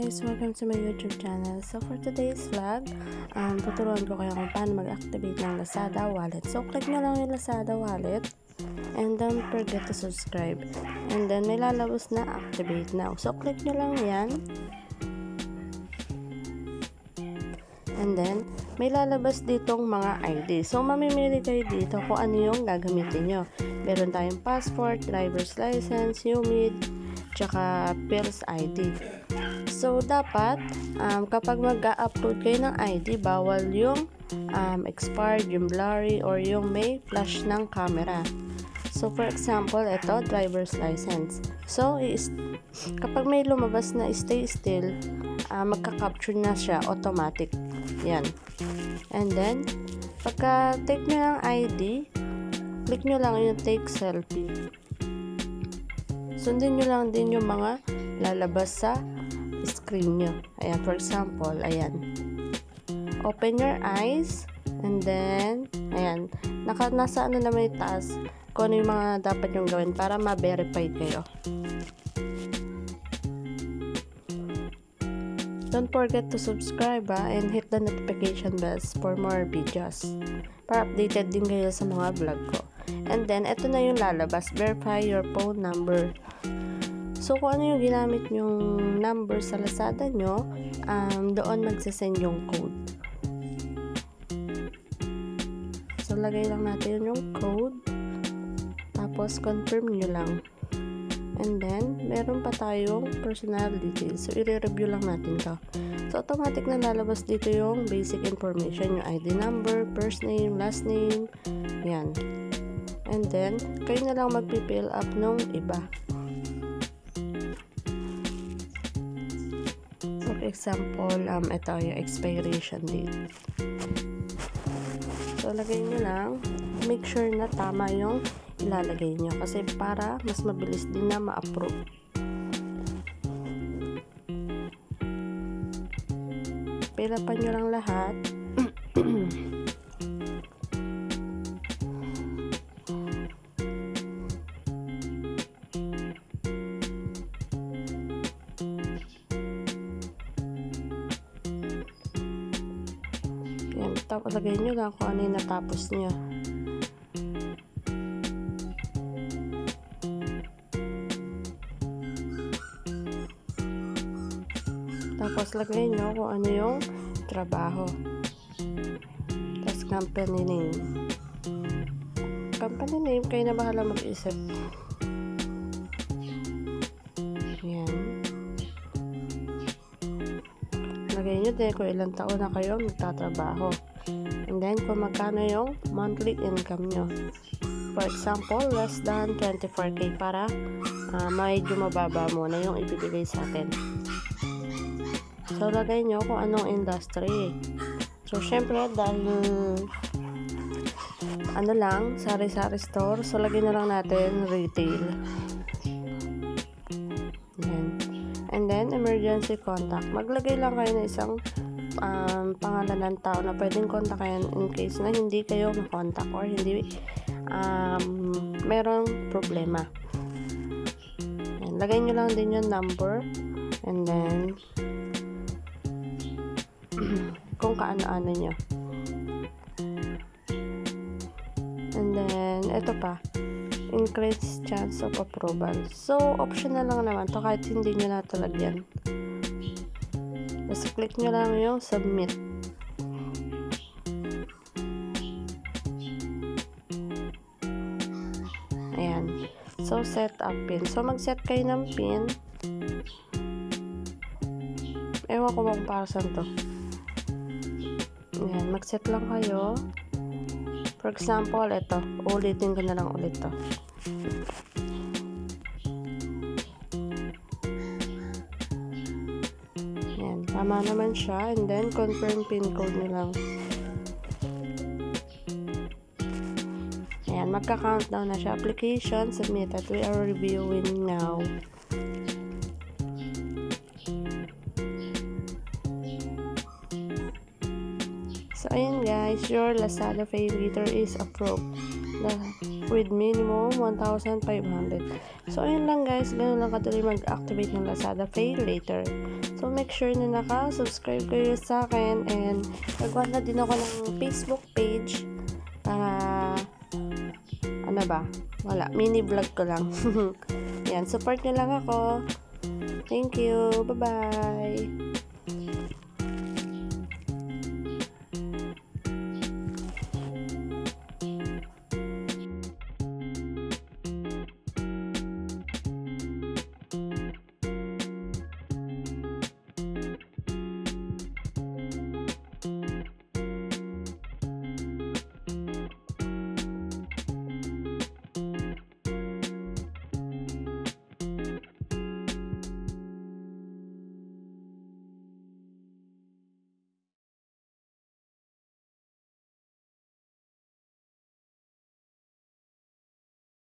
guys! Welcome to my YouTube channel. So for today's vlog, tuturuan ko kayo kung paano mag-activate ng Lazada wallet. So click nyo lang yung Lazada wallet and don't forget to subscribe. And then may lalabas na activate now. So click nyo lang yan. And then may lalabas ditong mga ID. So mamimili kayo dito kung ano yung gagamitin nyo. Meron tayong passport, driver's license, UMID, tsaka Pills ID. So, dapat, kapag mag-upload kayo ng ID, bawal yung expired, yung blurry, or yung may flash ng camera. So, for example, ito, driver's license. So, kapag may lumabas na stay still, magka-capture na siya, automatic. Yan. And then, pagka take nyo ng ID, click nyo lang yung take selfie. Sundin nyo lang din yung mga lalabas sa screen nyo. Ayan, for example, ayan. Open your eyes, and then, ayan, nasa ano naman yung taas, kung ano yung mga dapat yung gawin para ma-verify kayo. Don't forget to subscribe and hit the notification bells for more videos. Para updated din kayo sa mga vlog ko. And then, ito na yung lalabas. Verify your phone number. So, kung ano yung ginamit yung number sa Lazada nyo, doon magsasend yung code. So, lagay lang natin yung code. Tapos, confirm nyo lang. And then, meron pa tayong personal details. So, i-review lang natin to. So, automatic na lalabas dito yung basic information. Yung ID number, first name, last name. Yan. And then, kayo na lang magpipill up nung iba. For example, ito yung expiration date. So, lagay nyo lang. Make sure na tama yung ilalagay nyo. Kasi para mas mabilis din na ma-approve. Fill upan nyo lang lahat. Yan, tapos lagay nyo lang kung ano yung natapos nyo. Tapos lagay nyo kung ano yung trabaho. Tapos company name. Company name, kayo na bahala mag-isip. Yan. Lagay nyo din kung ilang taon na kayo magtatrabaho. And then, kung magkano yung monthly income nyo. For example, less than 24K para medyo mababa muna yung ibibigay sa atin. So, lagay nyo kung anong industry. So, syempre, dahil ano lang, sari-sari store. So, lagay na lang natin retail. Yan. And then, emergency contact. Maglagay lang kayo ng isang pangalan ng tao na pwedeng kontakin in case na hindi kayo makontak or hindi merong problema. Yan. Lagay nyo lang din yung number. And then, kung kaano-ano nyo. And then, ito pa. Increase chance of approval. So, optional lang naman to kahit hindi nyo natalagyan. Basta click nyo lang yung submit. Ayan. So, set up pin. So, mag-set kayo ng pin. Ewan ko ba kung para saan to. Ayan, mag-set lang kayo. For example, ito. Ulitin ko na lang ulit to. Ayan, tama naman siya. And then, confirm pin code nyo lang. Ayan, magka-countdown na siya. Application submitted. We are reviewing now. So, ayan guys, your Lazada Pay Later is approved with minimum 1,500. So, ayan lang guys, ganun lang kadali mag-activate ng Lazada Pay Later. So, make sure na naka-subscribe kayo sa akin and nagawa na din ako ng Facebook page para ano ba? Wala. Mini vlog ko lang. Yan. Support nyo lang ako. Thank you. Bye-bye.